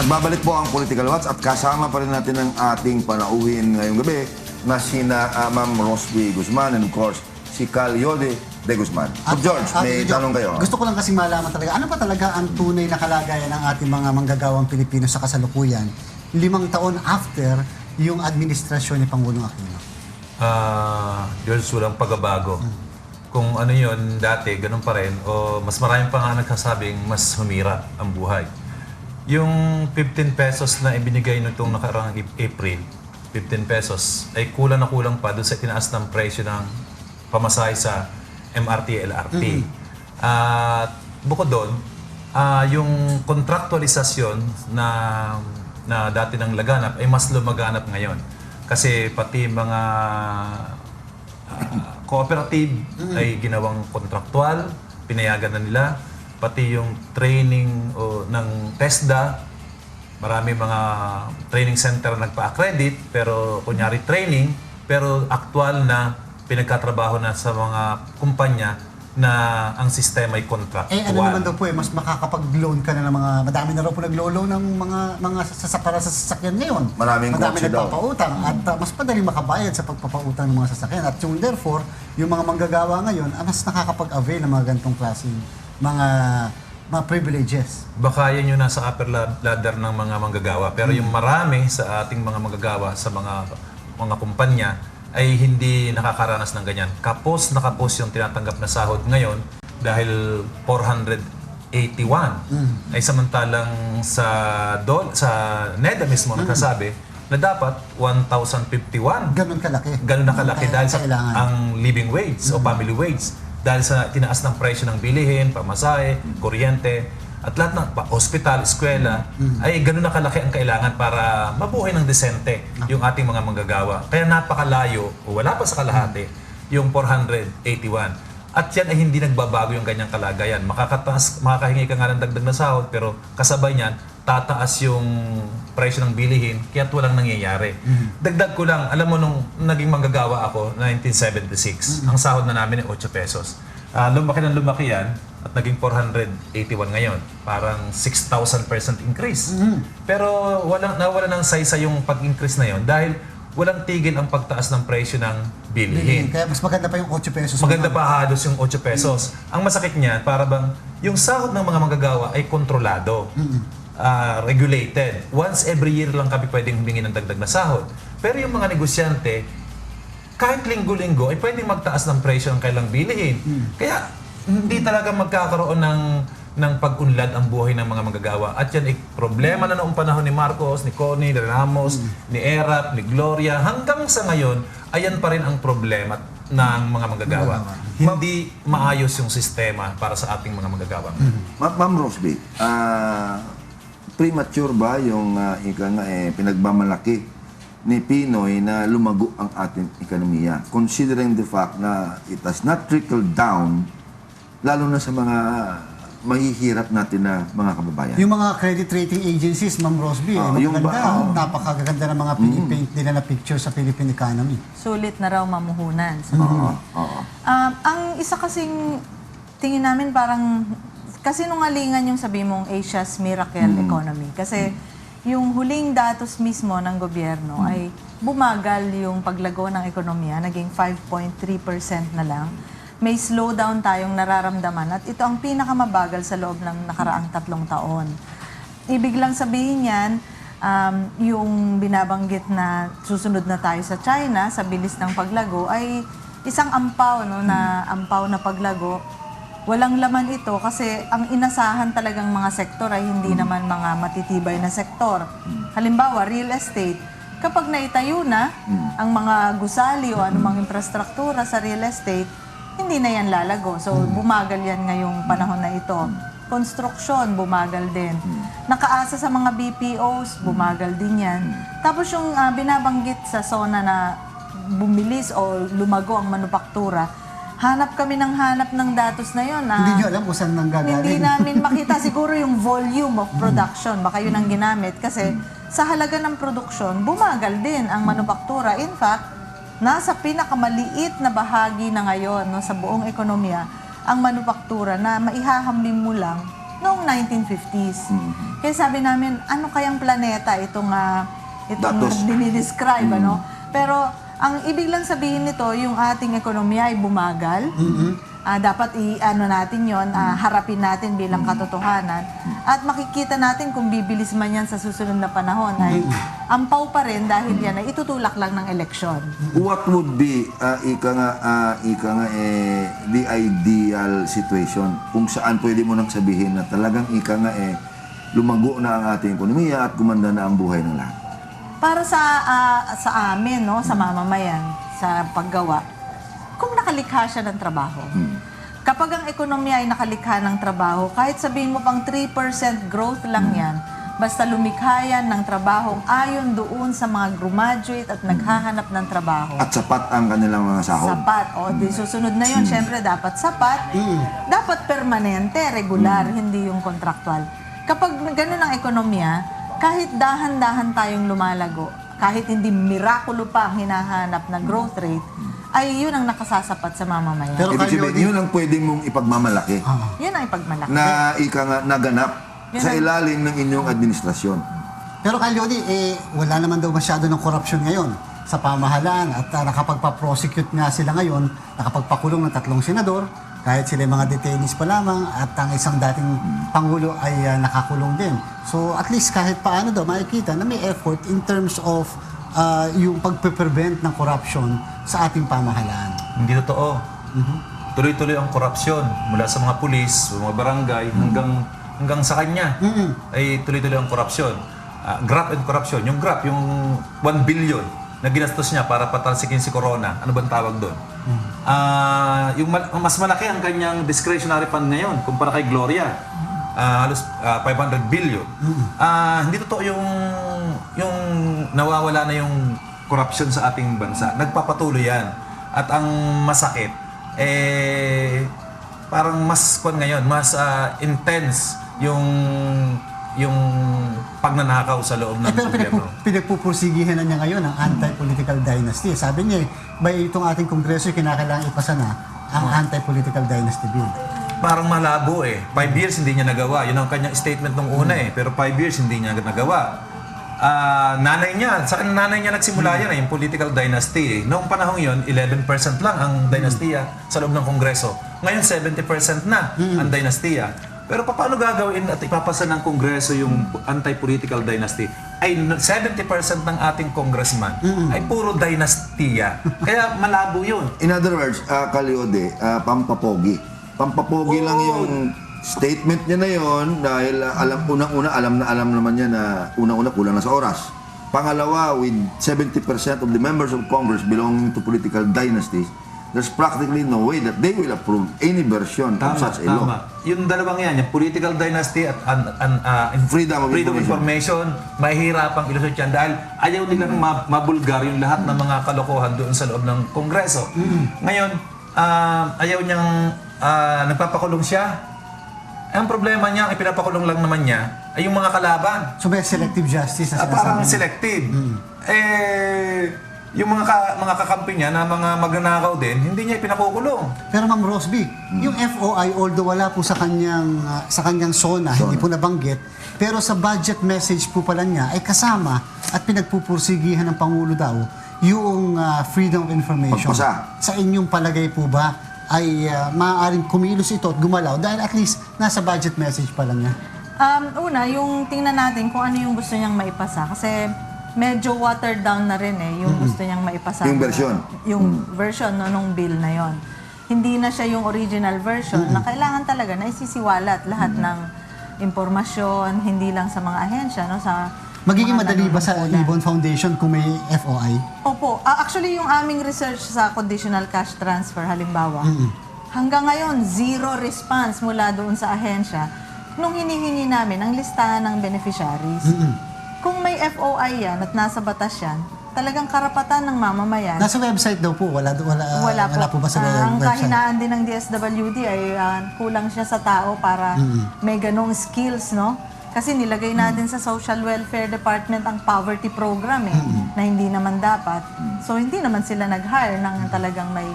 Nagbabalik po ang Political Watch at kasama pa rin natin ang ating panauhin ngayong gabi na sina Ma'am Rosby Guzman and of course si Cal Yode de Guzman. George, may tanong kayo. Gusto ko lang kasi malaman talaga, ano pa talaga ang tunay na kalagayan ng ating mga manggagawang Pilipino sa kasalukuyan 5 taon after yung administrasyon ni Pangulong Aquino? George, walang pagbabago. Kung ano yun dati, ganun pa rin, o mas maraming pa nga nagsasabing mas humira ang buhay. Yung 15 pesos na ibinigay nitong nakaraang April, 15 pesos, ay kulang na kulang pa doon sa tinaas ng presyo ng pamasahe sa MRT, LRT. At bukod doon, yung contractualisasyon na dati ng laganap ay mas lumaganap ngayon. Kasi pati mga cooperative ay ginawang kontraktual, pinayagan na nila. Pati yung training ng TESDA, marami mga training center nagpa-accredit, pero kunyari training, pero aktual na pinagkatrabaho na sa mga kumpanya na ang sistema ay contractual. Ano naman daw po mas makakapag-loan ka na ng mga, madami na raw po naglo-loan ng mga para sa sasakyan ngayon. Maraming madami kotse daw. nagpapautang at mas madaling makabayad sa pagpapautang ng mga sasakyan. At yung therefore, yung mga manggagawa ngayon, mas nakakapag-avail ng mga ganitong klaseng mga privileges. Baka yan yung nasa upper ladder ng mga manggagawa. Pero yung marami sa ating mga manggagawa, sa mga kumpanya, ay hindi nakakaranas ng ganyan. Kapos na kapos yung tinatanggap na sahod ngayon dahil 481. Ay samantalang sa NEDA mismo nagsasabi na dapat 1,051. Ganun kalaki. Ganun na kalaki dahil sa kailangan. ang living wage o family wage. Dahil sa tinaas ng presyo ng bilihin, pamasahe, kuryente, at lahat ng hospital, eskwela, ay gano'n na kalaki ang kailangan para mabuhay ng desente yung ating mga manggagawa. Kaya napakalayo, o wala pa sa kalahati, yung 481. At yan ay hindi nagbabago yung ganyang kalagayan. Makakahingi ka nga ng dagdag na sahod, pero kasabay niyan, tataas yung presyo ng bilihin, kaya't walang nangyayari. Dagdag ko lang, alam mo nung naging manggagawa ako, 1976, ang sahod na namin ay 8 pesos. Lumaki ng lumaki yan, at naging 481 ngayon. Parang 6,000% increase. Pero nawala ng saysa yung pag-increase na yon dahil walang tigil ang pagtaas ng presyo ng bilihin. Kaya mas maganda pa yung 8 pesos. Maganda pa halos yung 8 pesos. Ang masakit niyan, para bang yung sahod ng mga manggagawa ay kontrolado. Regulated. Once every year lang kami pwedeng humingi ng dagdag na sahod. Pero yung mga negosyante, kahit linggo-linggo ay pwedeng magtaas ng presyo ng kailang bilihin. Kaya hindi talaga magkakaroon ng pag-unlad ang buhay ng mga manggagawa. At yan ay problema na noong panahon ni Marcos, ni Connie, ni Ramos, ni Erap, ni Gloria. Hanggang sa ngayon, ayan pa rin ang problema ng mga manggagawa. Hindi maayos yung sistema para sa ating mga manggagawa. Ma'am Rosby, premature ba yung pinagmamalaki ni Pinoy na lumago ang ating ekonomiya? Considering the fact na it has not trickled down lalo na sa mga mahihirap natin na mga kababayan. Yung mga credit rating agencies, Ma'am Rosby, napakaganda ng mga pinipaint nila na picture sa Philippine economy. Sulit na raw mamuhunan. Ang isa kasing tingin namin parang kasinungalingan yung sabi mong Asia's miracle economy. Kasi yung huling datos mismo ng gobyerno ay bumagal yung paglago ng ekonomiya, naging 5.3% na lang. May slowdown tayong nararamdaman at ito ang pinakamabagal sa loob ng nakaraang 3 taon. Ibig lang sabihin yan, yung binabanggit na susunod na tayo sa China sa bilis ng paglago ay isang ampaw, na ampaw na paglago. Walang laman ito kasi ang inasahan talagang mga sektor ay hindi naman mga matitibay na sektor. Halimbawa, real estate. Kapag naitayo na ang mga gusali o anumang infrastruktura sa real estate, hindi na yan lalago. So, bumagal yan ngayong panahon na ito. Construction, bumagal din. Nakaasa sa mga BPOs, bumagal din yan. Tapos yung binabanggit sa zona na bumilis o lumago ang manufaktura, hanap kami ng datos na yon. Hindi nyo alam kung saan nanggagaling. Hindi namin makita siguro yung volume of production. Baka yun ang ginamit. Kasi sa halaga ng produksyon, bumagal din ang manufaktura. In fact, nasa pinakamaliit na bahagi na ngayon sa buong ekonomiya ang manufaktura na maihahambing mo lang noong 1950s. Kaya sabi namin, ano kayang planeta itong Datos. dinidescribe, ano? Pero ang ibig lang sabihin nito, yung ating ekonomiya ay bumagal. Dapat natin yon, harapin natin bilang katotohanan. At makikita natin kung bibilis man yan sa susunod na panahon ay ampaw pa rin dahil yan ay itutulak lang ng eleksyon. What would be, the ideal situation kung saan pwede mo nang sabihin na talagang lumago na ang ating ekonomiya at gumanda na ang buhay ng lahat? Para sa amin, no, sa mamamayan, sa paggawa, kung nakalikha siya ng trabaho. Kapag ang ekonomiya ay nakalikha ng trabaho, kahit sabihin mo pang 3% growth lang yan, basta lumikha yan ng trabaho ayon doon sa mga graduate at naghahanap ng trabaho. At sapat ang kanilang mga sahod. Sapat. O, di susunod na yun, syempre dapat sapat, dapat permanente, regular, hindi yung contractual. Kapag ganun ang ekonomiya, kahit dahan-dahan tayong lumalago, kahit hindi mirakulo pa ang hinahanap na growth rate, ay yun ang nakasasapat sa mamamayan. Pero Ibig sabihin, yun ang pwede mong ipagmamalaki Yun ang ipagmalaki. na naganap Yan sa ang- ilalim ng inyong administrasyon. Pero Calyodi, wala naman daw masyado ng korupsyon ngayon sa pamahalaan at nakapagpa-prosecute nga sila ngayon, nakapagpakulong ng 3 senador, kahit sila mga detainees pa lamang at ang isang dating Pangulo ay nakakulong din. So at least kahit paano daw makikita na may effort in terms of yung pagpe-prevent ng corruption sa ating pamahalaan. Hindi totoo. Tuloy-tuloy ang korupsyon mula sa mga pulis, mga barangay, hanggang sa kanya. Ay tuloy-tuloy ang korupsyon. Graft and corruption. Yung graft, yung 1 billion na ginastos niya para patalsikin si Corona. Ano bang tawag doon? Mas malaki ang kanyang discretionary fund ngayon kumpara kay Gloria. Halos 500 billion. Hindi totoo yung nawawala na yung corruption sa ating bansa. Nagpapatuloy yan. At ang masakit, parang mas mas intense yung pagnanakaw sa loob ng Pero gobyerno. pinagpupursigihan na niya ngayon ang anti-political dynasty. Sabi niya, by itong ating kongreso, kinakailangan ipasa na ang anti-political dynasty bill. Parang malabo 5 years hindi niya nagawa. Yun ang kanyang statement nung una Pero 5 years hindi niya nagawa. Sa nanay niya nagsimula yan yung political dynasty Noong panahong yon 11% lang ang dynastiya sa loob ng Kongreso. Ngayon 70% na ang dynastiya. Pero paano gagawin at ipapasa ng Kongreso yung anti-political dynasty? Ay 70% ng ating congressman ay puro dynastiya. Kaya malabo yun. In other words, Calyodi, pampapogi. Pampapogi lang yung statement niya na yon dahil alam naman niya na unang-una kulang na sa oras. Pangalawa, with 70% of the members of Congress belonging to political dynasties, there's practically no way that they will approve any version of such a law. Yung dalawang yan, yung political dynasty at Freedom of information, mahihirapang ilusot yan dahil ayaw nilang mabulgar yung lahat ng mga kalokohan doon sa loob ng Kongreso. Ngayon, ayaw niyang nagpapakulong siya. Ang problema niya, ipinapakulong lang naman niya, ay yung mga kalaban. So may selective justice na Parang sinasabi. selective. Yung mga kakampi niya na mga magnanakaw din, hindi niya ipinakukulong. Pero Ma'am Rosby, yung FOI, although wala po sa kanyang SONA, hindi po nabanggit, pero sa budget message po pala niya ay kasama at pinagpupursigihan ng Pangulo daw yung freedom of information. Pagpasa. Sa inyong palagay po ba ay maaaring kumilos ito at gumalaw dahil at least nasa budget message pala niya? Una, yung tingnan natin kung ano yung gusto niyang maipasa. Kasi medyo watered down na rin yung gusto niyang maipasa. Yung version. Yung version nung bill na yon. Hindi na siya yung original version na kailangan talaga na isisiwalat lahat ng impormasyon, hindi lang sa mga ahensya, no, sa Magiging mga madali ba sa nanunungkulan. Ibon Foundation kung may FOI? Opo. Actually, yung aming research sa conditional cash transfer, halimbawa, hanggang ngayon, 0 response mula doon sa ahensya nung hinihingi namin ang listahan ng beneficiaries. Kung may FOI yan at nasa batas yan, talagang karapatan ng mamamayan. Nasa website daw po, wala po ba sa Ang website? kahinaan din ng DSWD ay kulang siya sa tao para may ganong skills, no? Kasi nilagay natin sa Social Welfare Department ang poverty program na hindi naman dapat. So hindi naman sila nag-hire ng talagang may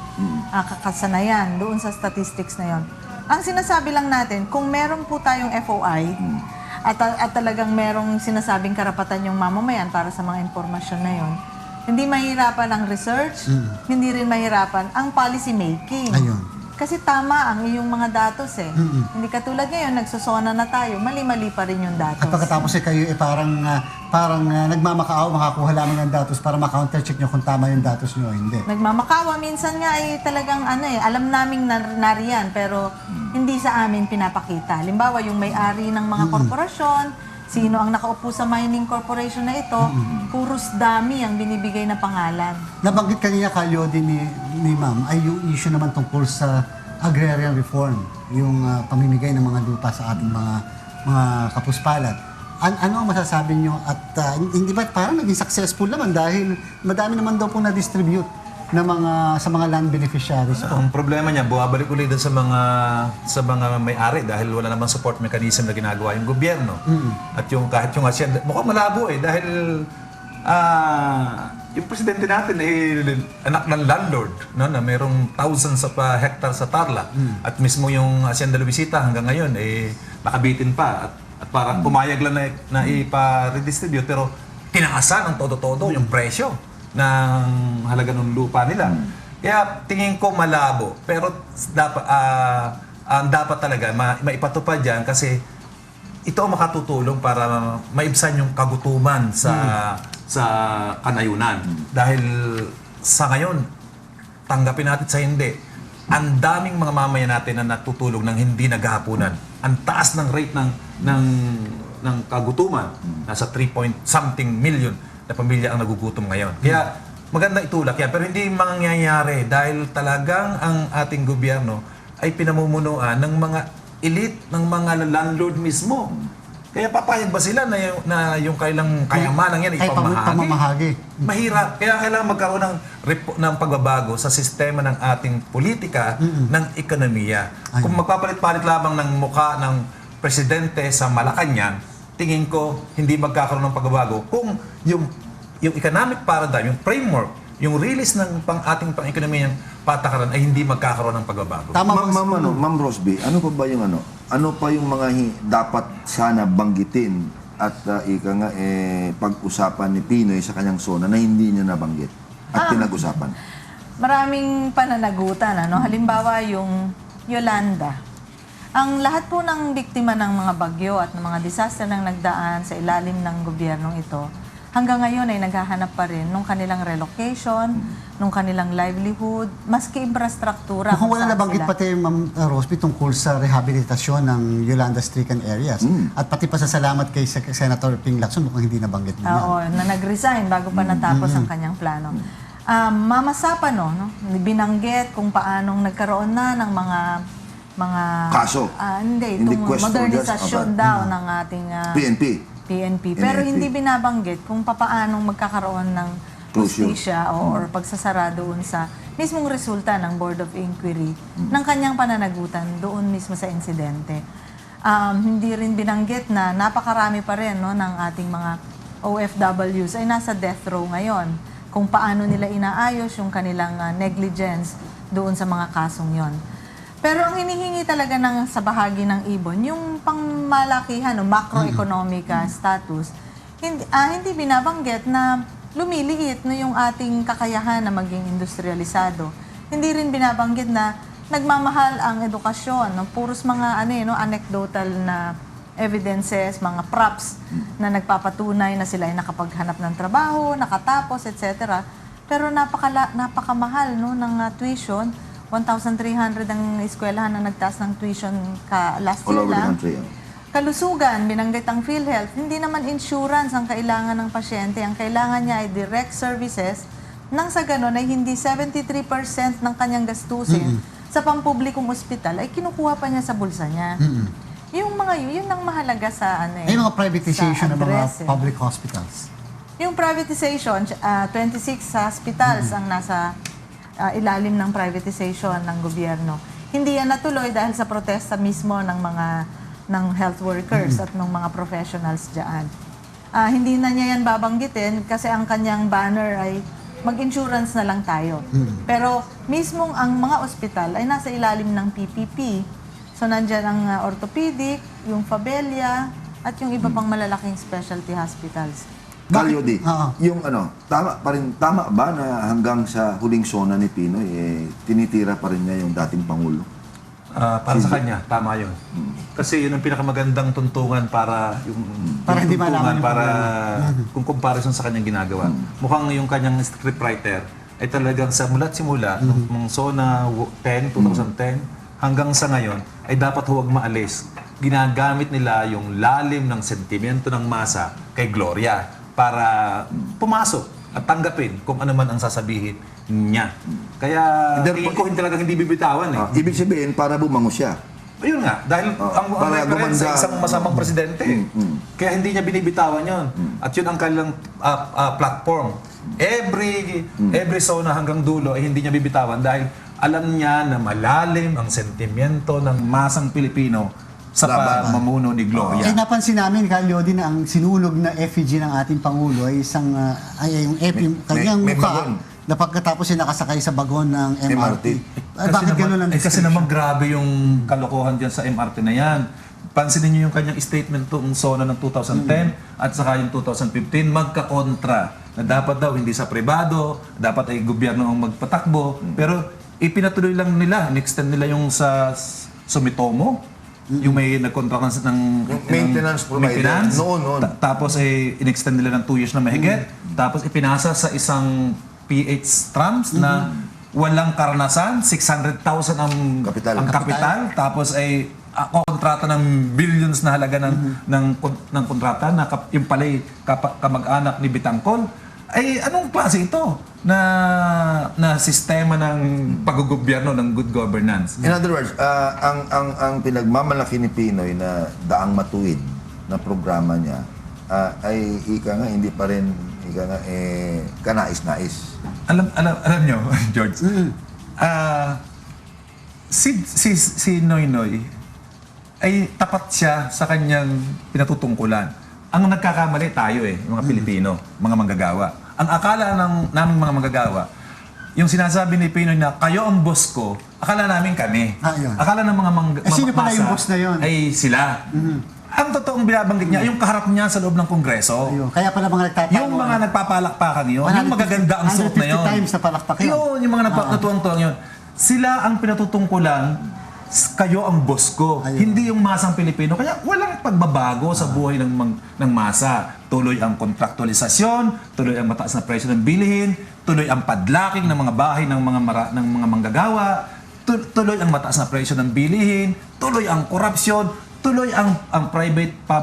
kakasanayan doon sa statistics na yon. Ang sinasabi lang natin, kung meron po tayong FOI, at talagang merong sinasabing karapatan yung mamamayan para sa mga impormasyon na yon, hindi mahirapan ang research, hindi rin mahirapan ang policy making. Ayun. Kasi tama ang iyong mga datos eh. Hindi katulad ngayon, nagsusona na tayo, mali-mali pa rin yung datos. At pagkatapos kayo parang nagmamakaawa, makakuha lamang ng datos para ma-counter-check nyo kung tama yung datos nyo o hindi. Nagmamakawa, minsan nga ay talagang alam naming nariyan, pero hindi sa amin pinapakita. Halimbawa, yung may-ari ng mga korporasyon, sino ang nakaupo sa mining corporation na ito, puros dami ang binibigay na pangalan. Nabanggit kanina kayo din ni Ma'am ay yung issue naman tungkol sa agrarian reform, yung pamimigay ng mga lupa sa ating mga kapuspalat. Ano ang masasabi nyo? At hindi ba parang naging successful naman dahil madami naman daw pong na-distribute sa mga land beneficiaries po. Ang problema niya, bumabalik ulit dun sa mga may-ari dahil wala namang support mechanism na ginagawa yung gobyerno. At kahit yung asyenda, mukhang malabo dahil yung presidente natin anak ng landlord, no, na mayroong thousands of hectares sa Tarlac. At mismo yung Hacienda Luisita hanggang ngayon nakabitin pa at parang pumayag lang na ipa-redistribute pero tinaasan ng todo-todo yung presyo ng halaga ng lupa nila. Kaya tingin ko malabo. Pero dapat talaga maipatupad yan kasi ito ang makatutulong para maibsan yung kagutuman sa kanayunan. Dahil sa ngayon, tanggapin natin sa hindi, ang daming mga mamayan natin na natutulog ng hindi naghahapunan. Ang taas ng rate ng kagutuman, nasa 3-point-something million na pamilya ang nagugutom ngayon. Kaya maganda itulak yan. Pero hindi mangyayari dahil talagang ang ating gobyerno ay pinamumunuan ng mga elite, ng mga landlord mismo. Kaya papayag ba sila na yung kailang kayamanan yan ipamahagi? Mahirap. Kaya kailangan magkaroon ng pagbabago sa sistema ng ating politika, ng ekonomiya. Kung magpapalit-palit lamang ng mukha ng presidente sa Malacanang, tingin ko hindi magkakaroon ng pagbabago kung yung economic paradigm, yung framework, yung release ng ating pang-ekonomiyang patakaran ay hindi magkakaroon ng pagbabago. Ma'am Rosby, ano pa yung mga dapat sana banggitin at pag-usapan ni Pinoy sa kanyang zona na hindi niya nabanggit at pinag-usapan? Maraming pananagutan, halimbawa yung Yolanda. Ang lahat po ng biktima ng mga bagyo at ng mga disaster nang nagdaan sa ilalim ng gobyernong ito, hanggang ngayon ay naghahanap pa rin nung kanilang relocation, nung kanilang livelihood, maski infrastruktura. Mukhang wala nabanggit pati, Ma'am Rosby, tungkol sa rehabilitasyon ng Yolanda-stricken areas. At pati pasasalamat kay Senator Ping Lacson, mukhang hindi nabanggit mo Oo, na nag-resign bago pa natapos ang kanyang plano. Mama Sapa, binanggit kung paanong nagkaroon na ng mga kaso? Hindi, Quest for modernisasyon Justice. daw ng ating PNP. Pero hindi binabanggit kung papaanong magkakaroon ng justisya or pagsasara doon sa mismong resulta ng Board of Inquiry ng kanyang pananagutan doon mismo sa insidente. Hindi rin binanggit na napakarami pa rin ng ating mga OFWs ay nasa death row ngayon. Kung paano nila inaayos yung kanilang negligence doon sa mga kasong yon. Pero ang hinihingi talaga sa bahagi ng ibon, yung pangmalakihan o macroeconomic status, hindi binabanggit na lumiliit yung ating kakayahan na maging industrialisado. Hindi rin binabanggit na nagmamahal ang edukasyon. Puros mga anecdotal na evidences, mga props na nagpapatunay na sila ay nakapaghanap ng trabaho, nakatapos, etc. Pero napakamahal ng tuition. 1,300 ang eskwelahan na nagtaas ng tuition last All year over the lang. country. Kalusugan, binanggit ang PhilHealth, hindi naman insurance ang kailangan ng pasyente. Ang kailangan niya ay direct services nang sa ganon ay hindi 73% ng kanyang gastusin sa pampublikong ospital ay kinukuha pa niya sa bulsa niya. Yung mga yun ang mahalaga sa Ay, mga privatization ng mga address, public hospitals. Yung privatization, 26 hospitals ang nasa ilalim ng privatization ng gobyerno. Hindi yan natuloy dahil sa protesta mismo ng health workers at ng mga professionals diyan. Hindi na niya yan babanggitin kasi ang kanyang banner ay mag-insurance na lang tayo. Pero mismong ang mga ospital ay nasa ilalim ng PPP So nandyan ang orthopedic, yung Fabella, at yung iba pang malalaking specialty hospitals. Kalyodi, Oo. yung tama ba na hanggang sa huling sona ni Pinoy, tinitira pa rin niya yung dating Pangulo? Para sa kanya, tama yun. Kasi yun ang pinakamagandang tuntungan para Para hindi malaman yung para kung comparison sa kanyang ginagawa. Mukhang yung kanyang scriptwriter ay talagang sa mula't simula, nung SONA 2010, hanggang sa ngayon, ay dapat huwag maalis. Ginagamit nila yung lalim ng sentimento ng masa kay Gloria para pumasok at tanggapin kung ano man ang sasabihin niya. Kaya tingin ko talagang hindi bibitawan eh. Ibig sabihin, para bumango siya. Ayun nga, dahil ang para reference sa gumanda. isang masamang presidente. Kaya hindi niya binibitawan yon. At yun ang kanilang platform. Every SONA hanggang dulo ay hindi niya bibitawan dahil alam niya na malalim ang sentimiento ng masang Pilipino sa pamumuno ni Gloria. Napansin namin, Kalyodi, na ang sinunog na effigy ng ating Pangulo ay isang, yung kanyang may mukha bagon. na pagkatapos ay nakasakay sa bagon ng MRT. Bakit gano'n ang kasi description? naman grabe yung kalokohan dyan sa MRT na yan. Pansinin niyo yung kanyang statement tong SONA ng 2010 at saka yung 2015, magkakontra na dapat daw hindi sa pribado, dapat ay gobyerno ang magpatakbo, pero ipinatuloy lang nila, in-extend nila yung sa Sumitomo, yung may nagkontrakt ng Maintenance provider. Noon. Tapos ay in-extend nila ng 2 years na mahigit. Tapos ipinasa sa isang PH trams na walang karanasan, 600,000 ang Kapital. ang kapital. Tapos ay kontrata ng billions na halaga ng kontrata na yung pala'y kamag-anak ni Bitangkol. Ay anong klase ito na sistema ng paggogobyerno ng good governance? In other words, ang pinagmamalaki ni Pinoy na daang matuwid na programa niya ay hindi pa rin kanais-nais. Alam nyo, George, si Noynoy ay tapat siya sa kanyang pinatutungkulan. Ang nagkakamali tayo yung mga Pilipino, mga manggagawa. Ang akala naming mga manggagawa, yung sinasabi ni Pinoy na kayo ang boss ko, akala namin kami. Yun. Akala ng mga sino pala masa yung boss na yun? ay sila. Ang totoong binabanggit niya, yung kaharap niya sa loob ng Kongreso. Ayun. Kaya pala mga nagtatawa. Yung mga nagpapalakpakan yun, yung magaganda ang suot na yun. 150 times na palakpak yun. Yun, yung mga natuwang-tuwang yun. Sila ang pinatutungkulan, kayo ang boss ko. Ayun. Hindi yung masang Pilipino. Kaya walang pagbabago sa buhay ng masa. Tuloy ang kontraktualisasyon, tuloy ang mataas na presyo ng bilihin, tuloy ang padlaking ng mga bahay ng mga manggagawa, tuloy ang mataas na presyo ng bilihin, tuloy ang korupsyon, tuloy ang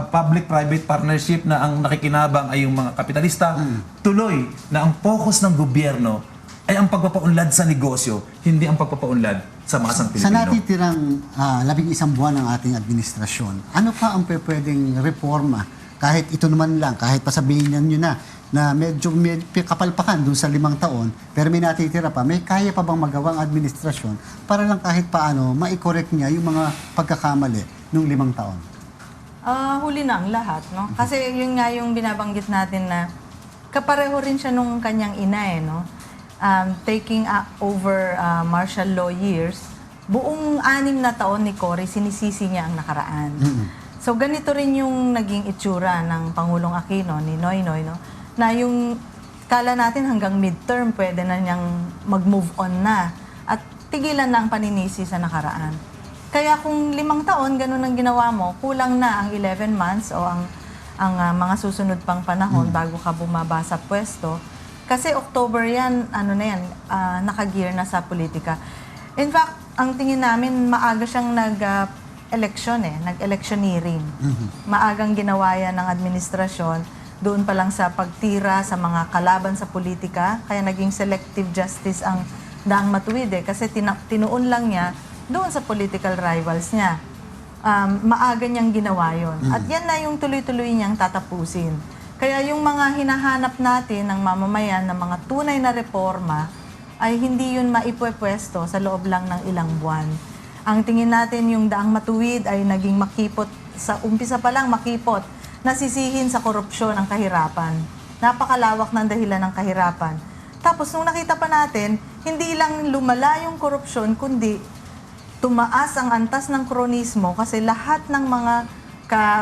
public-private partnership na ang nakikinabang ay yung mga kapitalista, tuloy na ang focus ng gobyerno ay ang pagpapaunlad sa negosyo, hindi ang pagpapaunlad sa masang Pilipino. Sa natitirang 11 buwan ng ating administrasyon, ano pa ang pwedeng reforma? Kahit ito naman lang, kahit pasabihin nyo na medyo may kapalpakan dun sa 5 taon, pero may natitira pa, may kaya pa bang magawang administrasyon para lang kahit paano ma-correct niya yung mga pagkakamali nung 5 taon? Huli na ang lahat, no? Kasi yun nga yung binabanggit natin na kapareho rin siya nung kanyang ina, no? Taking over martial law years, buong 6 na taon ni Cory, sinisisi niya ang nakaraan. So ganito rin yung naging itsura ng Pangulong Aquino, ni Noynoy, no? Na yung kala natin hanggang midterm pwede na niyang mag-move on na at tigilan na ang paninisi sa nakaraan. Kaya kung 5 taon, ganun ang ginawa mo, kulang na ang 11 months o ang mga susunod pang panahon bago ka bumaba sa pwesto. Kasi October yan, nakagear na sa politika. In fact, ang tingin namin, maaga siyang nag-eleksyon nag-electioneering. Maagang ginawa yan ng administrasyon, doon pa lang sa pagtira sa mga kalaban sa politika, kaya naging selective justice ang daang matuwid kasi tinuon lang niya doon sa political rivals niya. Maaga niyang ginawa yon. At yan na yung tuloy-tuloy niyang tatapusin. Kaya yung mga hinahanap natin ng mamamayan ng mga tunay na reforma ay hindi yun maipwepwesto sa loob lang ng ilang buwan. Ang tingin natin yung daang matuwid ay naging makipot, sa umpisa pa lang makipot, nasisihin sa korupsyon ang kahirapan. Napakalawak ng dahilan ng kahirapan. Tapos nung nakita pa natin, hindi lang lumala yung korupsyon, kundi tumaas ang antas ng kronismo kasi lahat ng mga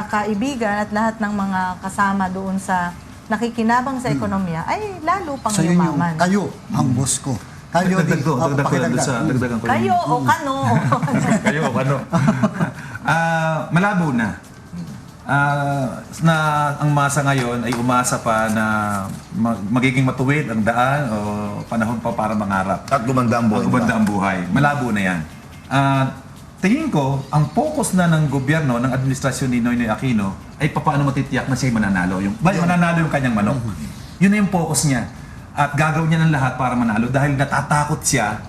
kaibigan at lahat ng mga kasama doon sa nakikinabang sa ekonomiya ay lalo pang So yun yung yumaman. kayo, ang boss ko. Kayo, Dagdag ko, Opo, dagdag ko yan doon pakidagdag. sa, dagdagan ko Kayo o kano? Kayo o ano? Malabo na. Na ang masa ngayon ay umasa pa na magiging matuwid ang daan o panahon pa para mangarap. At gumanda ang buhay. Ang gumanda ang buhay. Malabo na yan. Tingin ko, ang focus na ng gobyerno, ng administrasyon ni Noynoy Aquino, ay paano matitiyak na siya'y mananalo. Mananalo yung kanyang manok. Yun na yung focus niya. At gagawin niya ng lahat para manalo dahil natatakot siya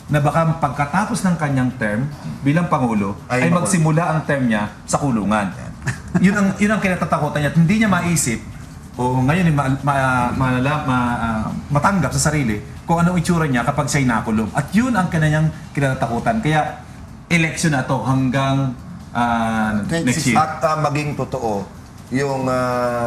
na baka pagkatapos ng kanyang term bilang Pangulo, ay magsimula ang term niya sa kulungan. Yun ang kinatatakutan niya. At hindi niya maisip o ngayon matanggap sa sarili kung anong itsura niya kapag siya'y nakulong. At yun ang kanyang kinatatakutan. Kaya election na to hanggang next year. At maging totoo, yung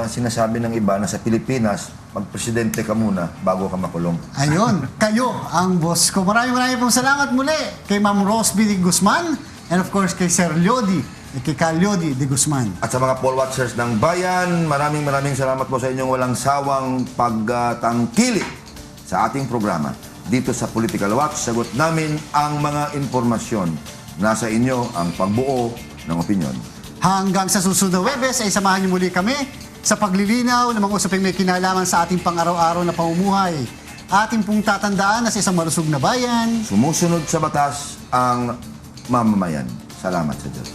sinasabi ng iba na sa Pilipinas, magpresidente ka muna bago ka makulong. Ayun, kayo ang boss ko. Maraming pong salamat muli kay Ma'am Rosby de Guzman and of course kay Sir Lodi, kay Cal Lodi de Guzman. At sa mga poll watchers ng bayan, maraming salamat po sa inyong walang sawang pagtangkilik sa ating programa. Dito sa Political Watch, sagot namin ang mga impormasyon. Nasa inyo ang pagbuo ng opinyon. Hanggang sa susunod na Webes ay samahan niyo muli kami sa paglilinaw ng mga usaping may kinalaman sa ating pang-araw-araw na pamumuhay. Ating pong tatandaan na sa isang malusog na bayan. Sumusunod sa batas ang mamamayan. Salamat sa Diyos.